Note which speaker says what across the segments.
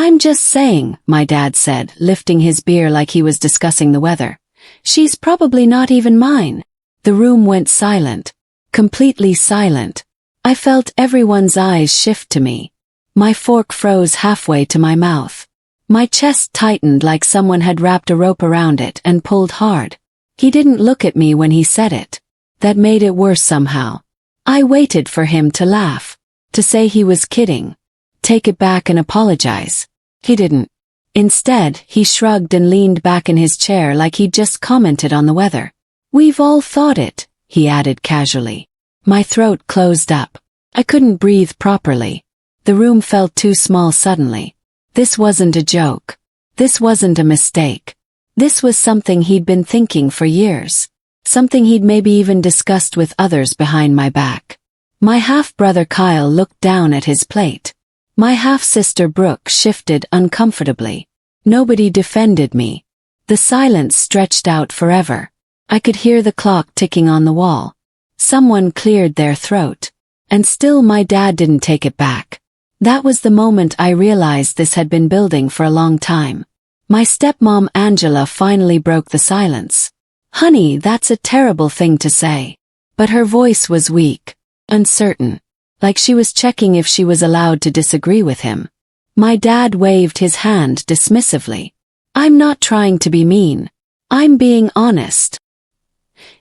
Speaker 1: I'm just saying, my dad said, lifting his beer like he was discussing the weather. She's probably not even mine. The room went silent. Completely silent. I felt everyone's eyes shift to me. My fork froze halfway to my mouth. My chest tightened like someone had wrapped a rope around it and pulled hard. He didn't look at me when he said it. That made it worse somehow. I waited for him to laugh. To say he was kidding. Take it back and apologize. He didn't. Instead, he shrugged and leaned back in his chair like he'd just commented on the weather. We've all thought it, he added casually. My throat closed up. I couldn't breathe properly. The room felt too small suddenly. This wasn't a joke. This wasn't a mistake. This was something he'd been thinking for years. Something he'd maybe even discussed with others behind my back. My half-brother Kyle looked down at his plate. My half-sister Brooke shifted uncomfortably. Nobody defended me. The silence stretched out forever. I could hear the clock ticking on the wall. Someone cleared their throat. And still my dad didn't take it back. That was the moment I realized this had been building for a long time. My stepmom Angela finally broke the silence. Honey, that's a terrible thing to say. But her voice was weak, uncertain, like she was checking if she was allowed to disagree with him. My dad waved his hand dismissively. I'm not trying to be mean. I'm being honest.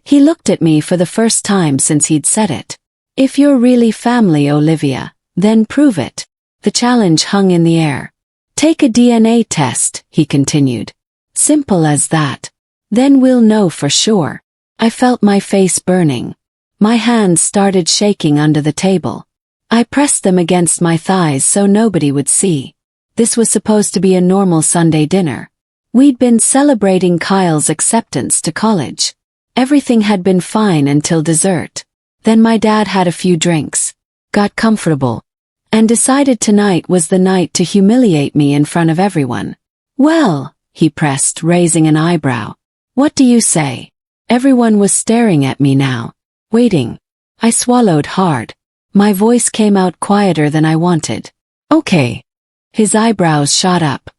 Speaker 1: He looked at me for the first time since he'd said it. If you're really family, Olivia, then prove it. The challenge hung in the air. Take a DNA test, he continued. Simple as that. Then we'll know for sure. I felt my face burning. My hands started shaking under the table. I pressed them against my thighs so nobody would see. This was supposed to be a normal Sunday dinner. We'd been celebrating Kyle's acceptance to college. Everything had been fine until dessert. Then my dad had a few drinks, got comfortable, and decided tonight was the night to humiliate me in front of everyone. Well, he pressed, raising an eyebrow. What do you say? Everyone was staring at me now, waiting. I swallowed hard. My voice came out quieter than I wanted. Okay. His eyebrows shot up.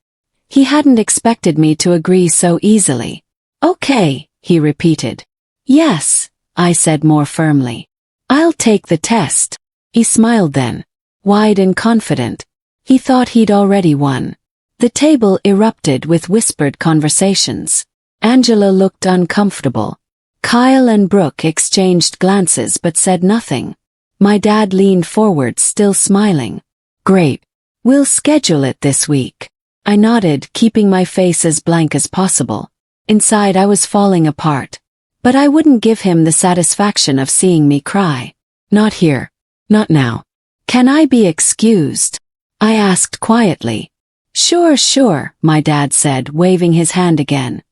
Speaker 1: He hadn't expected me to agree so easily. Okay, he repeated. Yes, I said more firmly. I'll take the test. He smiled then, wide and confident. He thought he'd already won. The table erupted with whispered conversations. Angela looked uncomfortable. Kyle and Brooke exchanged glances but said nothing. My dad leaned forward, still smiling. Great. We'll schedule it this week. I nodded, keeping my face as blank as possible. Inside I was falling apart. But I wouldn't give him the satisfaction of seeing me cry. Not here. Not now. Can I be excused? I asked quietly. Sure, my dad said, waving his hand again.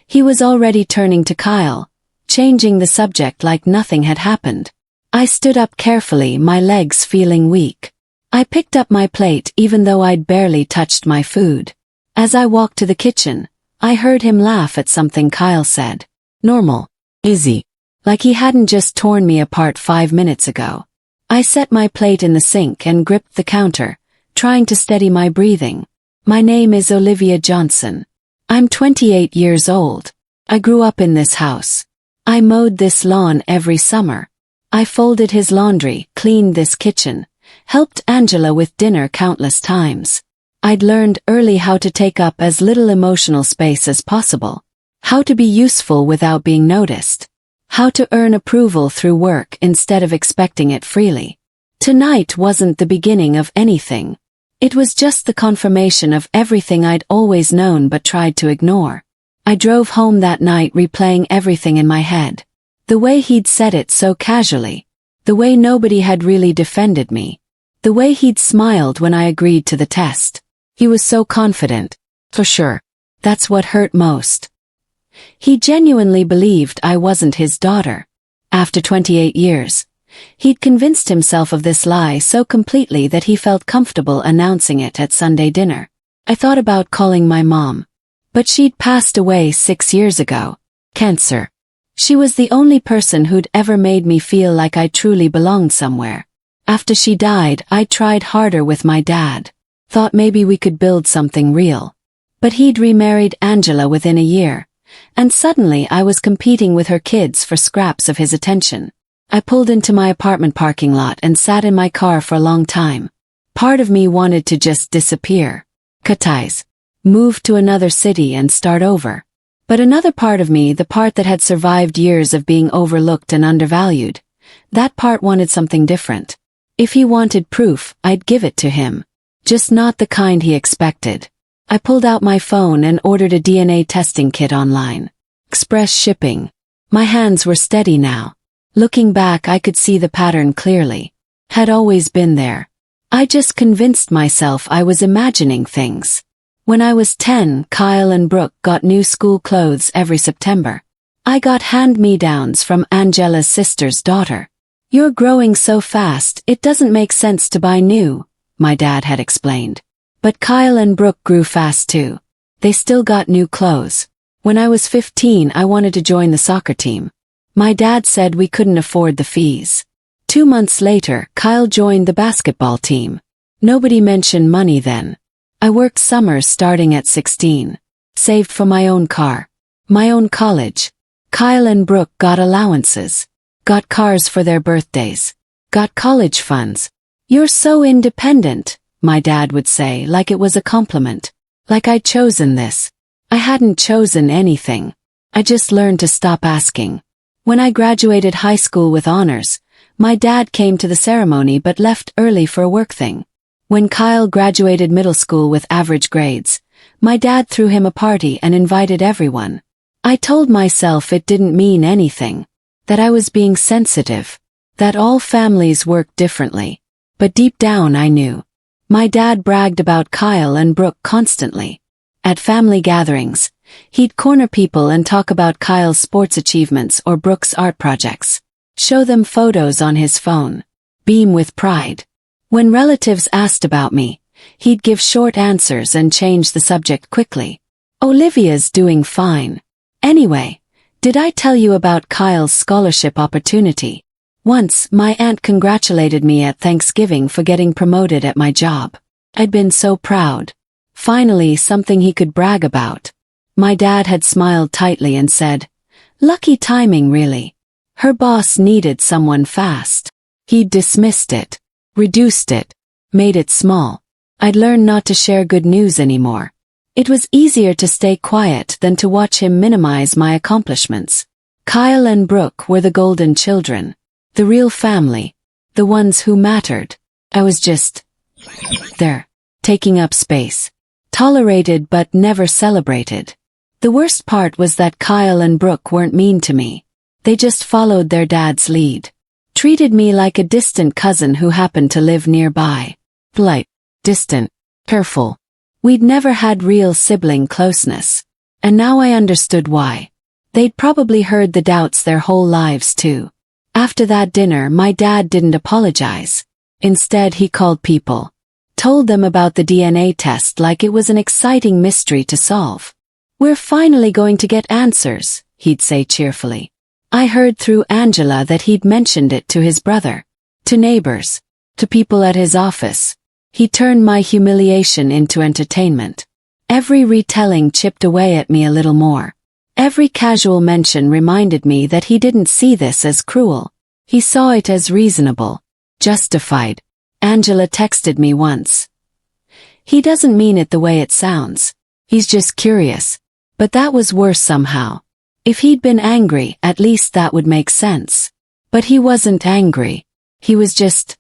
Speaker 1: He was already turning to Kyle, changing the subject like nothing had happened. I stood up carefully, my legs feeling weak. I picked up my plate even though I'd barely touched my food. As I walked to the kitchen, I heard him laugh at something Kyle said. Normal. Easy. Like he hadn't just torn me apart 5 minutes ago. I set my plate in the sink and gripped the counter, trying to steady my breathing. My name is Olivia Johnson. I'm 28 years old. I grew up in this house. I mowed this lawn every summer. I folded his laundry, cleaned this kitchen, helped Angela with dinner countless times. I'd learned early how to take up as little emotional space as possible. How to be useful without being noticed. How to earn approval through work instead of expecting it freely. Tonight wasn't the beginning of anything. It was just the confirmation of everything I'd always known but tried to ignore. I drove home that night replaying everything in my head. The way he'd said it so casually. The way nobody had really defended me. The way he'd smiled when I agreed to the test. He was so confident. For sure. That's what hurt most. He genuinely believed I wasn't his daughter. After 28 years, he'd convinced himself of this lie so completely that he felt comfortable announcing it at Sunday dinner. I thought about calling my mom. But she'd passed away 6 years ago. Cancer. She was the only person who'd ever made me feel like I truly belonged somewhere. After she died, I tried harder with my dad. Thought maybe we could build something real. But he'd remarried Angela within a year, and suddenly I was competing with her kids for scraps of his attention. I pulled into my apartment parking lot and sat in my car for a long time. Part of me wanted to just disappear. Cut ties. Move to another city and start over. But another part of me, the part that had survived years of being overlooked and undervalued, that part wanted something different. If he wanted proof, I'd give it to him. Just not the kind he expected. I pulled out my phone and ordered a DNA testing kit online. Express shipping. My hands were steady now. Looking back, I could see the pattern clearly. Had always been there. I just convinced myself I was imagining things. When I was 10, Kyle and Brooke got new school clothes every September. I got hand-me-downs from Angela's sister's daughter. "You're growing so fast, it doesn't make sense to buy new," my dad had explained. But Kyle and Brooke grew fast too. They still got new clothes. When I was 15, I wanted to join the soccer team. My dad said we couldn't afford the fees. 2 months later, Kyle joined the basketball team. Nobody mentioned money then. I worked summers starting at 16. Saved for my own car. My own college. Kyle and Brooke got allowances. Got cars for their birthdays. Got college funds. "You're so independent," my dad would say, like it was a compliment. Like I'd chosen this. I hadn't chosen anything. I just learned to stop asking. When I graduated high school with honors, my dad came to the ceremony but left early for a work thing. When Kyle graduated middle school with average grades, my dad threw him a party and invited everyone. I told myself it didn't mean anything. That I was being sensitive. That all families work differently. But deep down I knew. My dad bragged about Kyle and Brooke constantly. At family gatherings, he'd corner people and talk about Kyle's sports achievements or Brooke's art projects. Show them photos on his phone. Beam with pride. When relatives asked about me, he'd give short answers and change the subject quickly. "Olivia's doing fine. Anyway, did I tell you about Kyle's scholarship opportunity?" Once, my aunt congratulated me at Thanksgiving for getting promoted at my job. I'd been so proud. Finally, something he could brag about. My dad had smiled tightly and said, "Lucky timing, really." Her boss needed someone fast. He'd dismissed it. Reduced it. Made it small. I'd learned not to share good news anymore. It was easier to stay quiet than to watch him minimize my accomplishments. Kyle and Brooke were the golden children. The real family. The ones who mattered. I was just there. Taking up space. Tolerated but never celebrated. The worst part was that Kyle and Brooke weren't mean to me. They just followed their dad's lead. Treated me like a distant cousin who happened to live nearby. Polite. Distant. Careful. We'd never had real sibling closeness. And now I understood why. They'd probably heard the doubts their whole lives too. After that dinner, my dad didn't apologize. Instead, he called people. Told them about the DNA test like it was an exciting mystery to solve. "We're finally going to get answers," he'd say cheerfully. I heard through Angela that he'd mentioned it to his brother. To neighbors. To people at his office. He turned my humiliation into entertainment. Every retelling chipped away at me a little more. Every casual mention reminded me that he didn't see this as cruel. He saw it as reasonable. Justified. Angela texted me once. "He doesn't mean it the way it sounds. He's just curious." But that was worse somehow. If he'd been angry, at least that would make sense. But he wasn't angry. He was just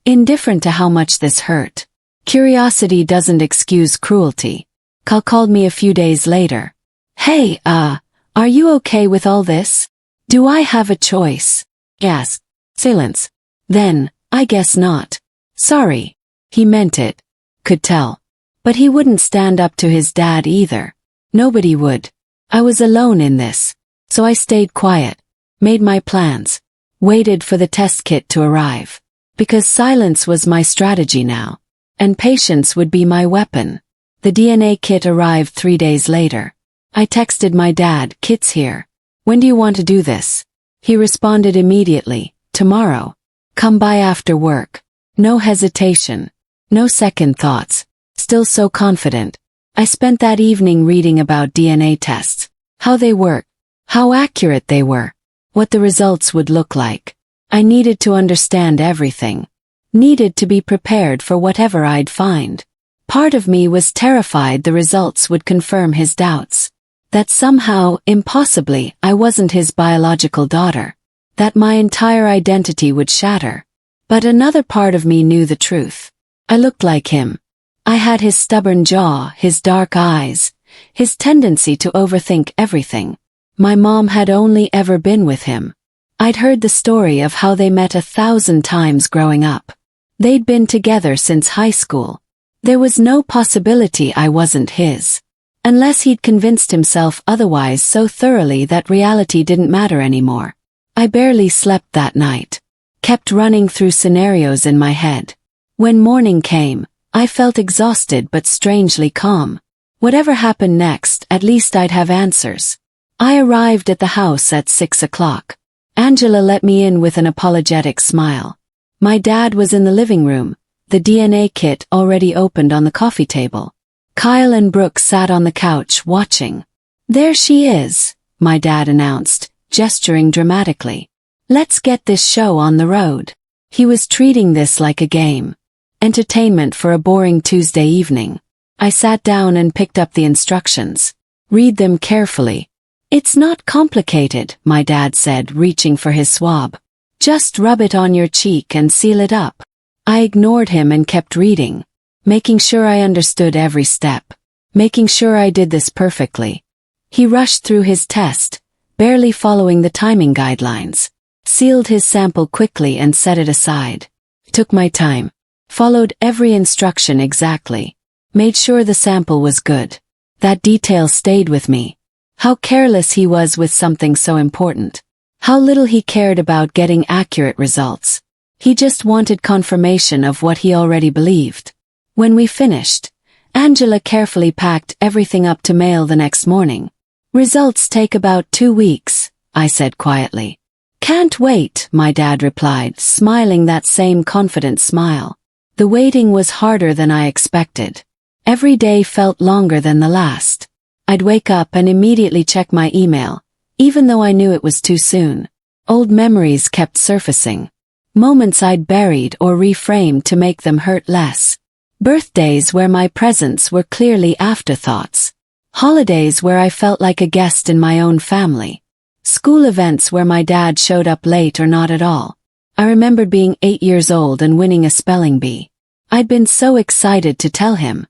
Speaker 1: indifferent to how much this hurt. Curiosity doesn't excuse cruelty. Kyle called me a few days later. "Hey, are you okay with all this? Do I have a choice?" Yes. Silence. Then, "I guess not. Sorry." He meant it. Could tell. But he wouldn't stand up to his dad either. Nobody would. I was alone in this. So I stayed quiet. Made my plans. Waited for the test kit to arrive. Because silence was my strategy now. And patience would be my weapon. The DNA kit arrived 3 days later. I texted my dad, "Kit's here. When do you want to do this?" He responded immediately, "Tomorrow. Come by after work." No hesitation. No second thoughts. Still so confident. I spent that evening reading about DNA tests. How they work. How accurate they were. What the results would look like. I needed to understand everything. Needed to be prepared for whatever I'd find. Part of me was terrified the results would confirm his doubts. That somehow, impossibly, I wasn't his biological daughter. That my entire identity would shatter. But another part of me knew the truth. I looked like him. I had his stubborn jaw, his dark eyes, his tendency to overthink everything. My mom had only ever been with him. I'd heard the story of how they met 1,000 times growing up. They'd been together since high school. There was no possibility I wasn't his. Unless he'd convinced himself otherwise so thoroughly that reality didn't matter anymore. I barely slept that night. Kept running through scenarios in my head. When morning came, I felt exhausted but strangely calm. Whatever happened next, at least I'd have answers. I arrived at the house at 6 o'clock. Angela let me in with an apologetic smile. My dad was in the living room, the DNA kit already opened on the coffee table. Kyle and Brooke sat on the couch watching. "There she is," my dad announced, gesturing dramatically. "Let's get this show on the road." He was treating this like a game. Entertainment for a boring Tuesday evening. I sat down and picked up the instructions. "Read them carefully." "It's not complicated," my dad said, reaching for his swab. "Just rub it on your cheek and seal it up." I ignored him and kept reading. Making sure I understood every step. Making sure I did this perfectly. He rushed through his test, barely following the timing guidelines. Sealed his sample quickly and set it aside. Took my time. Followed every instruction exactly. Made sure the sample was good. That detail stayed with me. How careless he was with something so important. How little he cared about getting accurate results. He just wanted confirmation of what he already believed. When we finished, Angela carefully packed everything up to mail the next morning. "Results take about 2 weeks," I said quietly. "Can't wait," my dad replied, smiling that same confident smile. The waiting was harder than I expected. Every day felt longer than the last. I'd wake up and immediately check my email, even though I knew it was too soon. Old memories kept surfacing. Moments I'd buried or reframed to make them hurt less. Birthdays where my presents were clearly afterthoughts. Holidays where I felt like a guest in my own family. School events where my dad showed up late or not at all. I remembered being 8 years old and winning a spelling bee. I'd been so excited to tell him.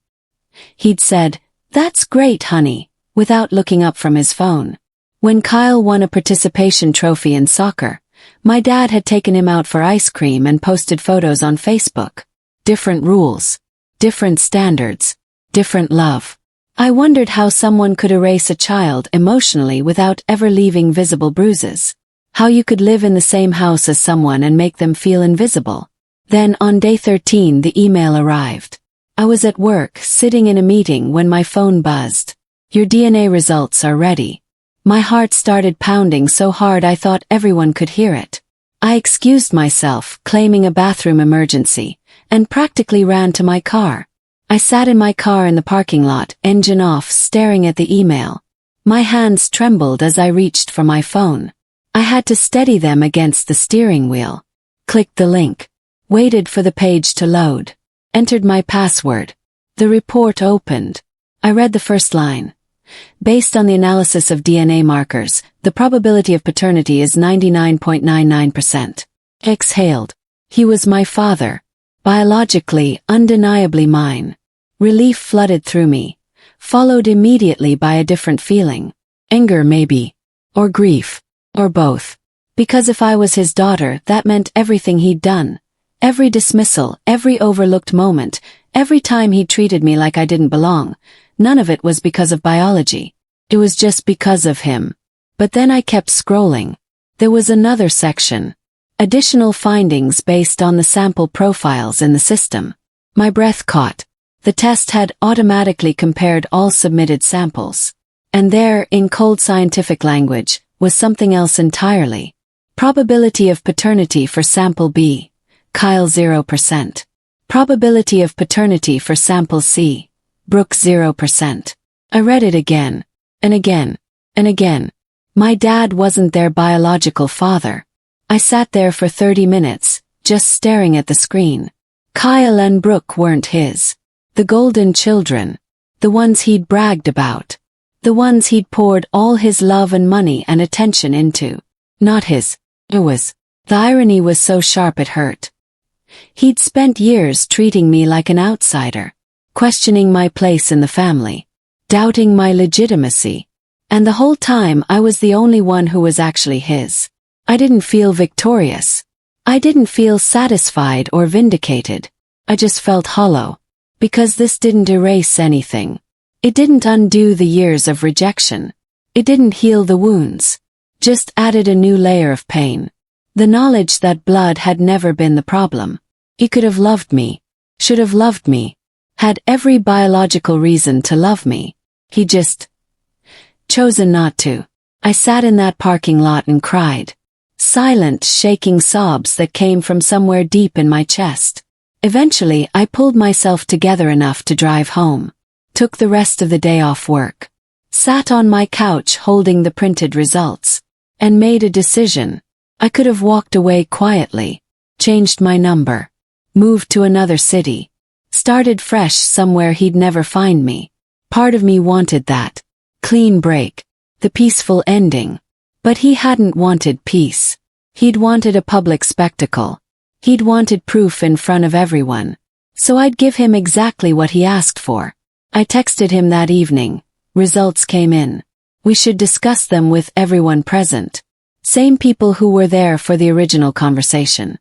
Speaker 1: He'd said, "That's great, honey," without looking up from his phone. When Kyle won a participation trophy in soccer, my dad had taken him out for ice cream and posted photos on Facebook. Different rules. Different standards. Different love. I wondered how someone could erase a child emotionally without ever leaving visible bruises. How you could live in the same house as someone and make them feel invisible. Then on day 13 the email arrived. I was at work, sitting in a meeting when my phone buzzed. "Your DNA results are ready." My heart started pounding so hard I thought everyone could hear it. I excused myself, claiming a bathroom emergency, and practically ran to my car. I sat in my car in the parking lot, engine off, staring at the email. My hands trembled as I reached for my phone. I had to steady them against the steering wheel. Clicked the link. Waited for the page to load. Entered my password. The report opened. I read the first line. "Based on the analysis of DNA markers, the probability of paternity is 99.99%. Exhaled. He was my father. Biologically, undeniably mine. Relief flooded through me. Followed immediately by a different feeling. Anger maybe. Or grief. Or both. Because if I was his daughter, that meant everything he'd done. Every dismissal, every overlooked moment, every time he treated me like I didn't belong. None of it was because of biology. It was just because of him. But then I kept scrolling. There was another section. Additional findings based on the sample profiles in the system. My breath caught. The test had automatically compared all submitted samples. And there, in cold scientific language, was something else entirely. Probability of paternity for sample B. Kyle 0%. Probability of paternity for sample C. Brooke 0%. I read it again, and again, and again. My dad wasn't their biological father. I sat there for 30 minutes, just staring at the screen. Kyle and Brooke weren't his. The golden children. The ones he'd bragged about. The ones he'd poured all his love and money and attention into. Not his. It was. The irony was so sharp it hurt. He'd spent years treating me like an outsider, questioning my place in the family, doubting my legitimacy. And the whole time I was the only one who was actually his. I didn't feel victorious. I didn't feel satisfied or vindicated. I just felt hollow. Because this didn't erase anything. It didn't undo the years of rejection. It didn't heal the wounds. Just added a new layer of pain. The knowledge that blood had never been the problem. He could have loved me. Should have loved me. Had every biological reason to love me. He just chosen not to. I sat in that parking lot and cried. Silent, shaking sobs that came from somewhere deep in my chest. Eventually, I pulled myself together enough to drive home. Took the rest of the day off work. Sat on my couch holding the printed results. And made a decision. I could have walked away quietly. Changed my number. Moved to another city. Started fresh somewhere he'd never find me. Part of me wanted that. Clean break. The peaceful ending. But he hadn't wanted peace. He'd wanted a public spectacle. He'd wanted proof in front of everyone. So I'd give him exactly what he asked for. I texted him that evening. Results came in. We should discuss them with everyone present. Same people who were there for the original conversation.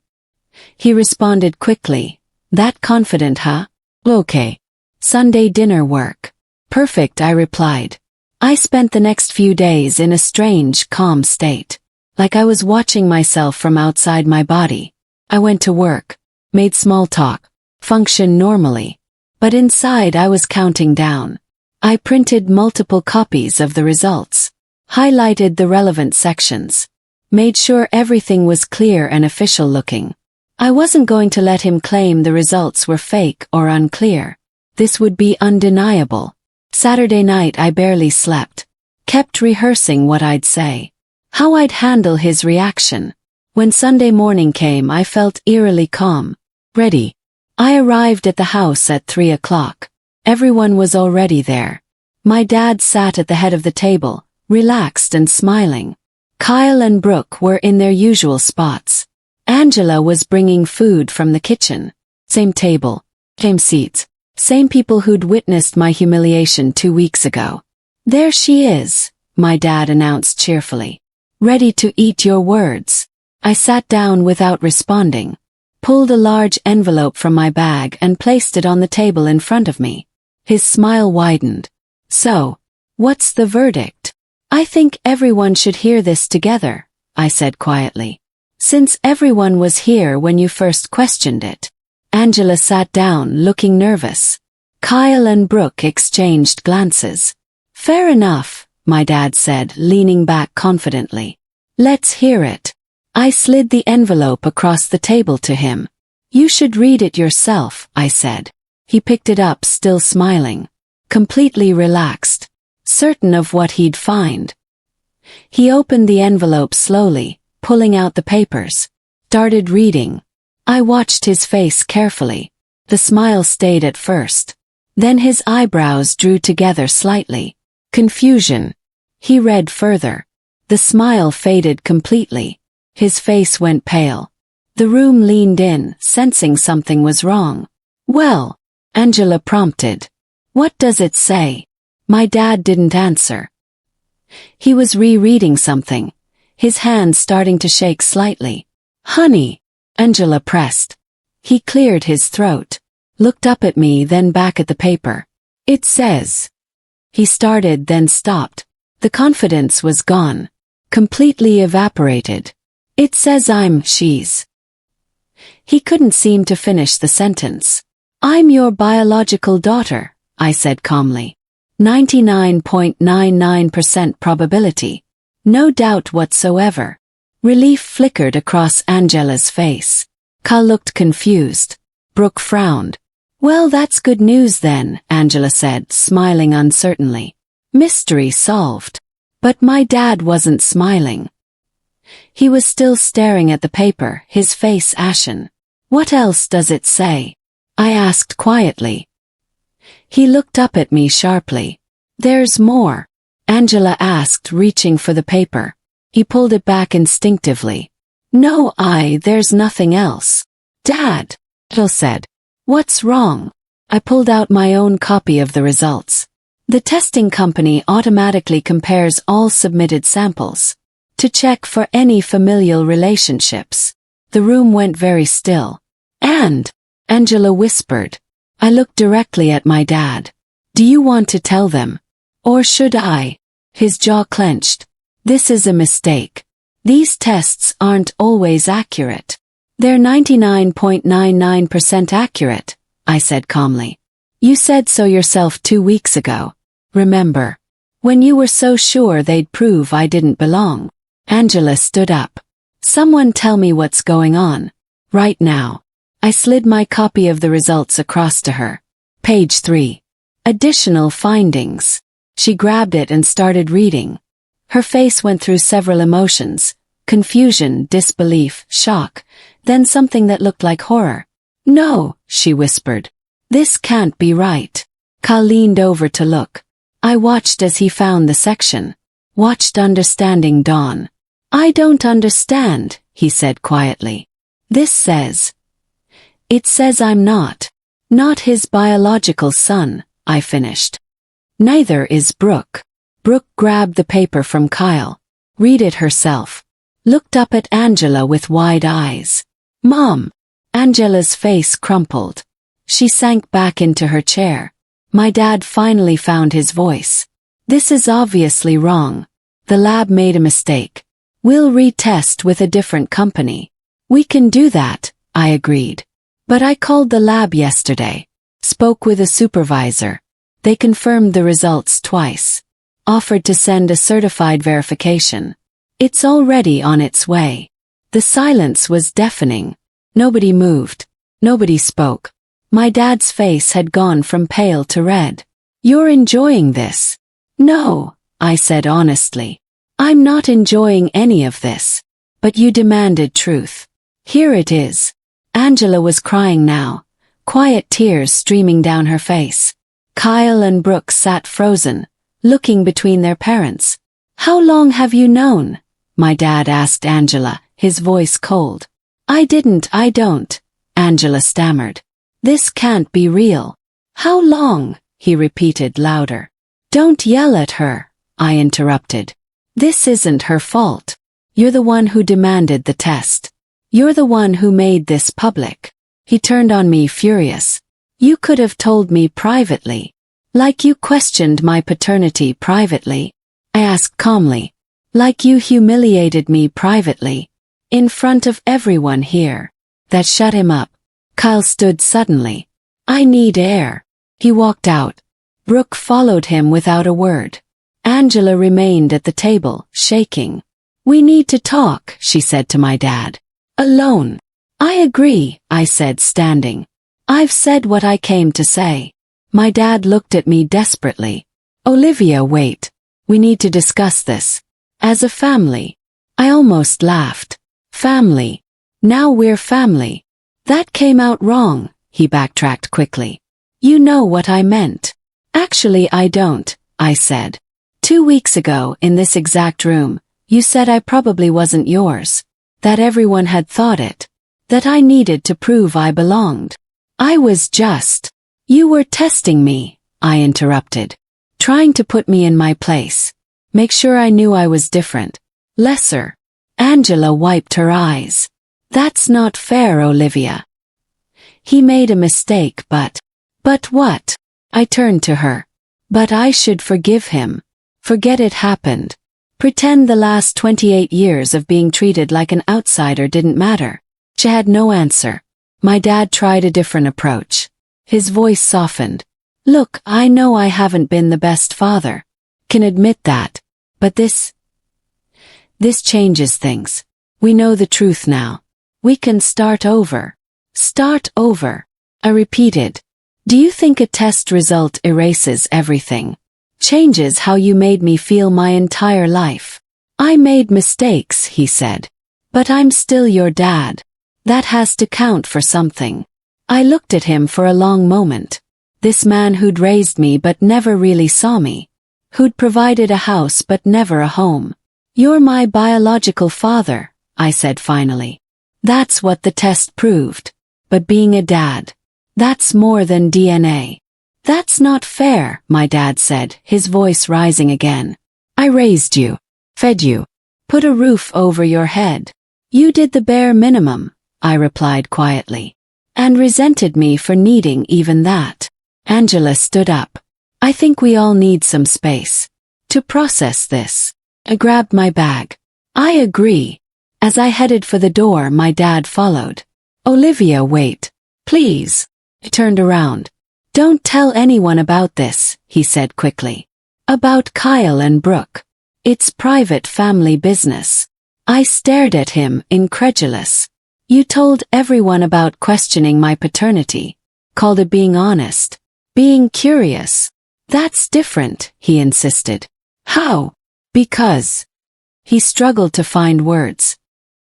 Speaker 1: He responded quickly. That confident, huh? Okay. Sunday dinner work. Perfect, I replied. I spent the next few days in a strange, calm state. Like I was watching myself from outside my body. I went to work. Made small talk. Functioned normally. But inside I was counting down. I printed multiple copies of the results. Highlighted the relevant sections. Made sure everything was clear and official looking. I wasn't going to let him claim the results were fake or unclear. This would be undeniable. Saturday night I barely slept. Kept rehearsing what I'd say. How I'd handle his reaction. When Sunday morning came I felt eerily calm. Ready. I arrived at the house at 3 o'clock. Everyone was already there. My dad sat at the head of the table, relaxed and smiling. Kyle and Brooke were in their usual spots. Angela was bringing food from the kitchen. Same table. Same seats. Same people who'd witnessed my humiliation 2 weeks ago. There she is, my dad announced cheerfully. Ready to eat your words. I sat down without responding. Pulled a large envelope from my bag and placed it on the table in front of me. His smile widened. So, what's the verdict? I think everyone should hear this together, I said quietly. Since everyone was here when you first questioned it. Angela sat down, looking nervous. Kyle and Brooke exchanged glances. Fair enough, my dad said, leaning back confidently. Let's hear it. I slid the envelope across the table to him. You should read it yourself, I said. He picked it up, still smiling. Completely relaxed. Certain of what he'd find. He opened the envelope slowly, pulling out the papers. Started reading. I watched his face carefully. The smile stayed at first. Then his eyebrows drew together slightly. Confusion. He read further. The smile faded completely. His face went pale. The room leaned in, sensing something was wrong. Well, Angela prompted. What does it say? My dad didn't answer. He was rereading something, his hand starting to shake slightly. Honey, Angela pressed. He cleared his throat. Looked up at me, then back at the paper. It says. He started, then stopped. The confidence was gone. Completely evaporated. It says she's. He couldn't seem to finish the sentence. I'm your biological daughter, I said calmly. 99.99% probability. No doubt whatsoever. Relief flickered across Angela's face. Kyle looked confused. Brooke frowned. Well, that's good news then, Angela said, smiling uncertainly. Mystery solved. But my dad wasn't smiling. He was still staring at the paper, his face ashen. What else does it say? I asked quietly. He looked up at me sharply. There's more, Angela asked, reaching for the paper. He pulled it back instinctively. No, there's nothing else. Dad, Jill said. What's wrong? I pulled out my own copy of the results. The testing company automatically compares all submitted samples to check for any familial relationships. The room went very still. And, Angela whispered. I looked directly at my dad. Do you want to tell them? Or should I? His jaw clenched. This is a mistake. These tests aren't always accurate. They're 99.99% accurate, I said calmly. You said so yourself 2 weeks ago. Remember? When you were so sure they'd prove I didn't belong. Angela stood up. Someone tell me what's going on. Right now. I slid my copy of the results across to her. Page 3. Additional findings. She grabbed it and started reading. Her face went through several emotions. Confusion, disbelief, shock, then something that looked like horror. No, she whispered. This can't be right. Kyle leaned over to look. I watched as he found the section. Watched understanding dawn. I don't understand, he said quietly. This says. It says I'm not his biological son, I finished. Neither is Brooke. Brooke grabbed the paper from Kyle. Read it herself. Looked up at Angela with wide eyes. Mom. Angela's face crumpled. She sank back into her chair. My dad finally found his voice. This is obviously wrong. The lab made a mistake. We'll retest with a different company. We can do that, I agreed. But I called the lab yesterday. Spoke with a supervisor. They confirmed the results twice. Offered to send a certified verification. It's already on its way. The silence was deafening. Nobody moved. Nobody spoke. My dad's face had gone from pale to red. You're enjoying this? No, I said honestly. I'm not enjoying any of this. But you demanded truth. Here it is. Angela was crying now. Quiet tears streaming down her face. Kyle and Brooke sat frozen, looking between their parents. How long have you known? My dad asked Angela, his voice cold. I don't, Angela stammered. This can't be real. How long? He repeated louder. Don't yell at her, I interrupted. This isn't her fault. You're the one who demanded the test. You're the one who made this public. He turned on me furious. You could have told me privately. Like you questioned my paternity privately. I asked calmly. Like you humiliated me privately. In front of everyone here. That shut him up. Kyle stood suddenly. I need air. He walked out. Brooke followed him without a word. Angela remained at the table, shaking. We need to talk, she said to my dad. Alone. I agree, I said, standing. I've said what I came to say. My dad looked at me desperately. Olivia, wait. We need to discuss this. As a family. I almost laughed. Family. Now we're family. That came out wrong, he backtracked quickly. You know what I meant. Actually, I don't, I said. 2 weeks ago, in this exact room, you said I probably wasn't yours. That everyone had thought it. That I needed to prove I belonged. I was just. You were testing me, I interrupted. Trying to put me in my place. Make sure I knew I was different. Lesser. Angela wiped her eyes. That's not fair, Olivia. He made a mistake, but what? I turned to her. But I should forgive him. Forget it happened. Pretend the last 28 years of being treated like an outsider didn't matter. She had no answer. My dad tried a different approach. His voice softened. Look, I know I haven't been the best father. Can admit that. But this changes things. We know the truth now. We can start over. Start over. I repeated. Do you think a test result erases everything? Changes how you made me feel my entire life? I made mistakes, he said. But I'm still your dad. That has to count for something. I looked at him for a long moment. This man who'd raised me but never really saw me. Who'd provided a house but never a home. You're my biological father, I said finally. That's what the test proved. But being a dad, that's more than DNA. That's not fair, my dad said, his voice rising again. I raised you, fed you, put a roof over your head. You did the bare minimum, I replied quietly, and resented me for needing even that. Angela stood up. I think we all need some space to process this. I grabbed my bag. I agree. As I headed for the door, my dad followed. Olivia, wait. Please. I turned around. Don't tell anyone about this, he said quickly. About Kyle and Brooke. It's private family business. I stared at him, incredulous. You told everyone about questioning my paternity. Called it being honest. Being curious. That's different, he insisted. How? Because. He struggled to find words.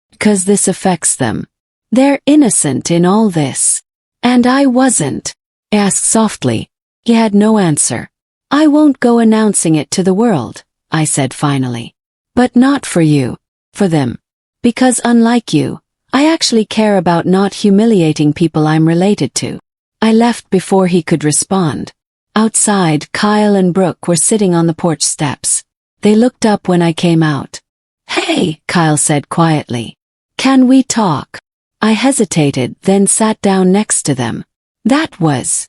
Speaker 1: Because this affects them. They're innocent in all this. And I wasn't. I asked softly. He had no answer. I won't go announcing it to the world, I said finally. But not for you. For them. Because unlike you, I actually care about not humiliating people I'm related to. I left before he could respond. Outside, Kyle and Brooke were sitting on the porch steps. They looked up when I came out. Hey, Kyle said quietly. Can we talk? I hesitated, then sat down next to them. That was.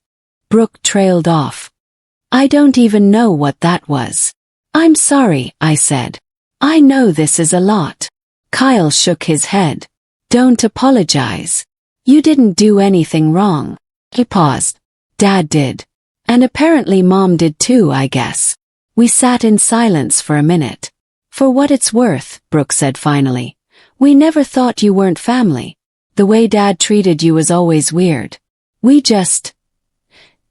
Speaker 1: Brooke trailed off. I don't even know what that was. I'm sorry, I said. I know this is a lot. Kyle shook his head. Don't apologize. You didn't do anything wrong. He paused. Dad did. And apparently Mom did too, I guess. We sat in silence for a minute. For what it's worth, Brooke said finally. We never thought you weren't family. The way Dad treated you was always weird. We just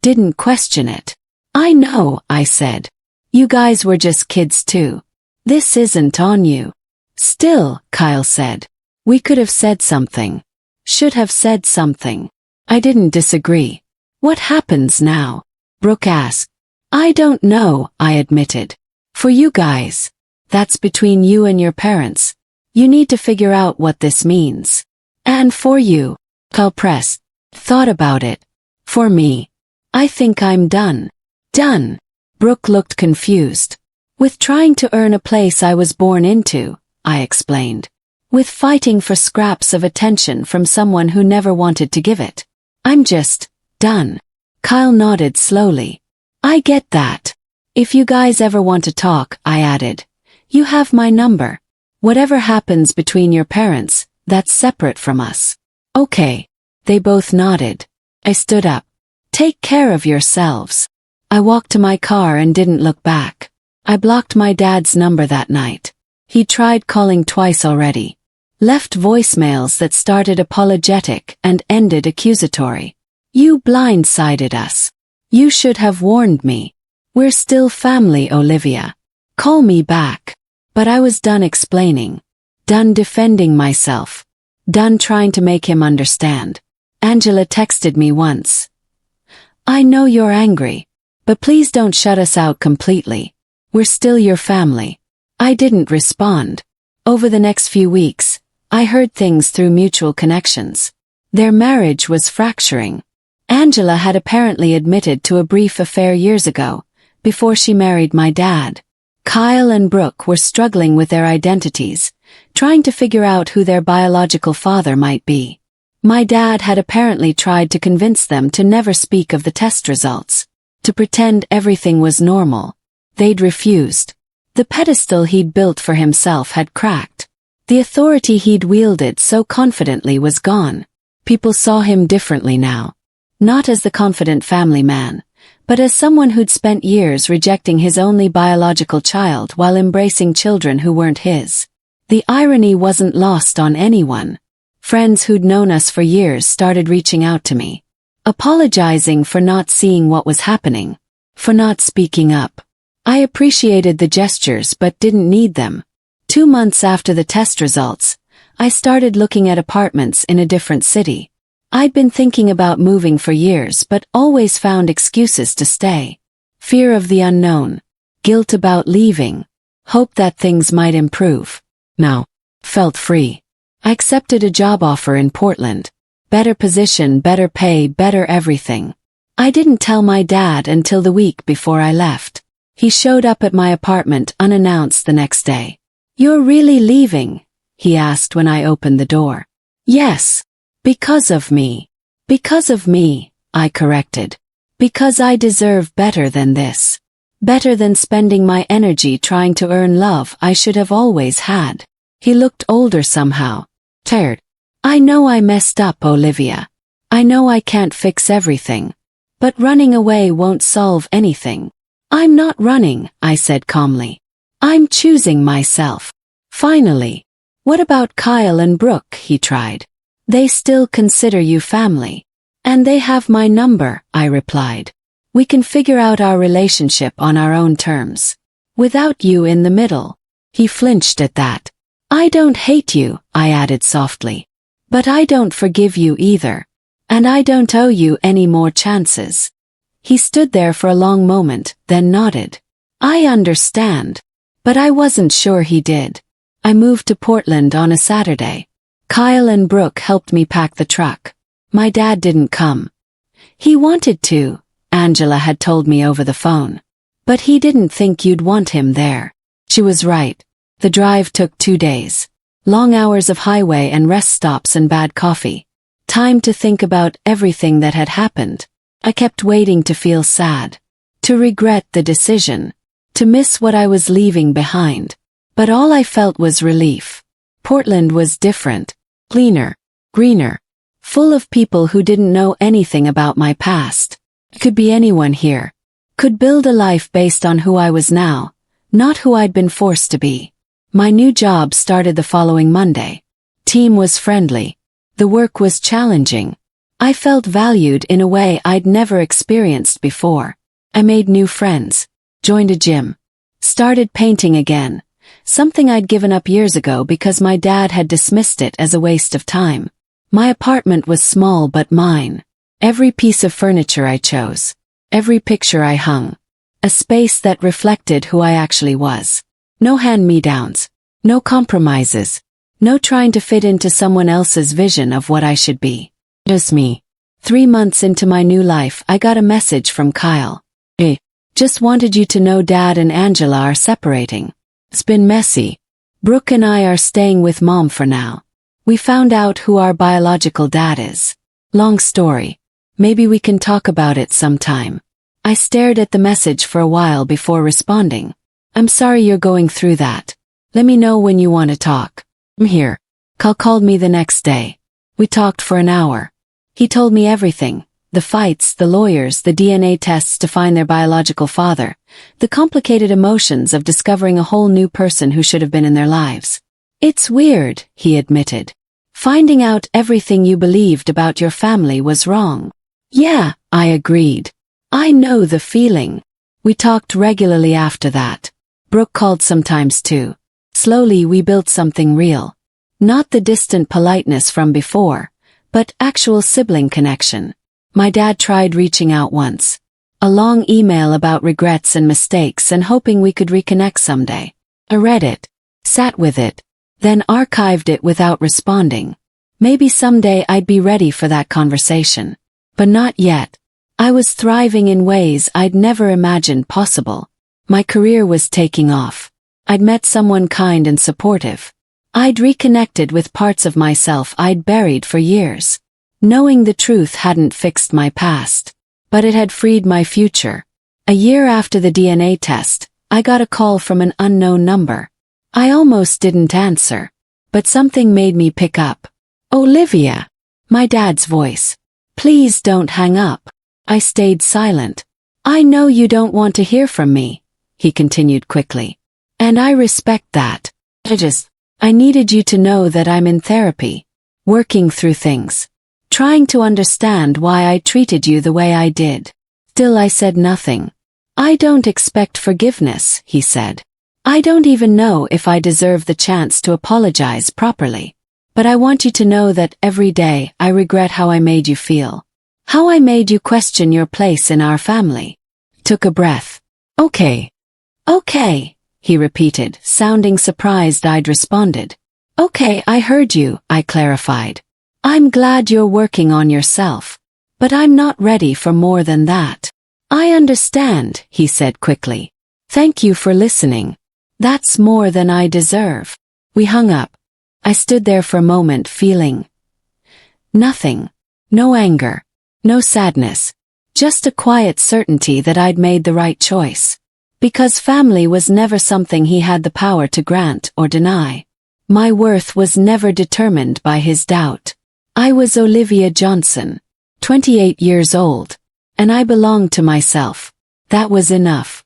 Speaker 1: didn't question it. I know, I said. You guys were just kids too. This isn't on you. Still, Kyle said. We could have said something. Should have said something. I didn't disagree. What happens now? Brooke asked. I don't know, I admitted. For you guys. That's between you and your parents. You need to figure out what this means. And for you, Kyle pressed. Thought about it. For me. I think I'm done. Done. Brooke looked confused. With trying to earn a place I was born into, I explained. With fighting for scraps of attention from someone who never wanted to give it. I'm just done. Kyle nodded slowly. I get that. If you guys ever want to talk, I added. You have my number. Whatever happens between your parents, that's separate from us. Okay. They both nodded. I stood up. Take care of yourselves. I walked to my car and didn't look back. I blocked my dad's number that night. He tried calling twice already. Left voicemails that started apologetic and ended accusatory. You blindsided us. You should have warned me. We're still family, Olivia. Call me back. But I was done explaining. Done defending myself. Done trying to make him understand. Angela texted me once. I know you're angry. But please don't shut us out completely. We're still your family. I didn't respond. Over the next few weeks, I heard things through mutual connections. Their marriage was fracturing. Angela had apparently admitted to a brief affair years ago, before she married my dad. Kyle and Brooke were struggling with their identities, trying to figure out who their biological father might be. My dad had apparently tried to convince them to never speak of the test results, to pretend everything was normal. They'd refused. The pedestal he'd built for himself had cracked. The authority he'd wielded so confidently was gone. People saw him differently now. Not as the confident family man, but as someone who'd spent years rejecting his only biological child while embracing children who weren't his. The irony wasn't lost on anyone. Friends who'd known us for years started reaching out to me. apologizing for not seeing what was happening, for not speaking up. I appreciated the gestures but didn't need them. 2 months after the test results, I started looking at apartments in a different city. I'd been thinking about moving for years but always found excuses to stay. Fear of the unknown, guilt about leaving, hope that things might improve. Now, felt free. I accepted a job offer in Portland. Better position, better pay, better everything. I didn't tell my dad until the week before I left. He showed up at my apartment unannounced the next day. "You're really leaving?" he asked when I opened the door. "Yes. Because of me." "Because of me," I corrected. "Because I deserve better than this. Better than spending my energy trying to earn love I should have always had." He looked older somehow. Tired. "I know I messed up, Olivia. I know I can't fix everything. But running away won't solve anything." "I'm not running," I said calmly. "I'm choosing myself." "Finally. What about Kyle and Brooke?" he tried. "They still consider you family." "And they have my number," I replied. "We can figure out our relationship on our own terms. Without you in the middle." He flinched at that. "I don't hate you," I added softly. "But I don't forgive you either. And I don't owe you any more chances." He stood there for a long moment, then nodded. "I understand." But I wasn't sure he did. I moved to Portland on a Saturday. Kyle and Brooke helped me pack the truck. My dad didn't come. He wanted to, Angela had told me over the phone. But he didn't think you'd want him there. She was right. The drive took 2 days. Long hours of highway and rest stops and bad coffee. Time to think about everything that had happened. I kept waiting to feel sad. To regret the decision. To miss what I was leaving behind. But all I felt was relief. Portland was different. Cleaner. Greener. Full of people who didn't know anything about my past. Could be anyone here. Could build a life based on who I was now, not who I'd been forced to be. My new job started the following Monday. Team was friendly. The work was challenging. I felt valued in a way I'd never experienced before. I made new friends. Joined a gym. Started painting again. Something I'd given up years ago because my dad had dismissed it as a waste of time. My apartment was small but mine. Every piece of furniture I chose. Every picture I hung. A space that reflected who I actually was. No hand-me-downs. No compromises. No trying to fit into someone else's vision of what I should be. Just me. 3 months into my new life, I got a message from Kyle. "Hey, just wanted you to know Dad and Angela are separating. It's been messy. Brooke and I are staying with Mom for now. We found out who our biological dad is. Long story. Maybe we can talk about it sometime." I stared at the message for a while before responding. "I'm sorry you're going through that. Let me know when you want to talk. I'm here." Kyle called me the next day. We talked for an hour. He told me everything. The fights, the lawyers, the DNA tests to find their biological father. The complicated emotions of discovering a whole new person who should have been in their lives. "It's weird," he admitted. "Finding out everything you believed about your family was wrong." "Yeah," I agreed. "I know the feeling." We talked regularly after that. Brooke called sometimes too. Slowly we built something real. Not the distant politeness from before, but actual sibling connection. My dad tried reaching out once. A long email about regrets and mistakes and hoping we could reconnect someday. I read it, sat with it, then archived it without responding. Maybe someday I'd be ready for that conversation. But not yet. I was thriving in ways I'd never imagined possible. My career was taking off. I'd met someone kind and supportive. I'd reconnected with parts of myself I'd buried for years. Knowing the truth hadn't fixed my past, but it had freed my future. A year after the DNA test, I got a call from an unknown number. I almost didn't answer, but something made me pick up. "Olivia." My dad's voice. "Please don't hang up." I stayed silent. "I know you don't want to hear from me," he continued quickly. "And I respect that. I needed you to know that I'm in therapy. Working through things. trying to understand why I treated you the way I did. Still I said nothing. I don't expect forgiveness, he said. I don't even know if I deserve the chance to apologize properly. But I want you to know that every day I regret how I made you feel. How I made you question your place in our family. Took a breath. Okay. Okay, he repeated, sounding surprised I'd responded. Okay, I heard you, I clarified. I'm glad you're working on yourself. But I'm not ready for more than that. I understand, he said quickly. Thank you for listening. That's more than I deserve. We hung up. I stood there for a moment feeling nothing. No anger. No sadness. Just a quiet certainty that I'd made the right choice. Because family was never something he had the power to grant or deny. My worth was never determined by his doubt. I was Olivia Johnson, 28 years old, and I belonged to myself. That was enough.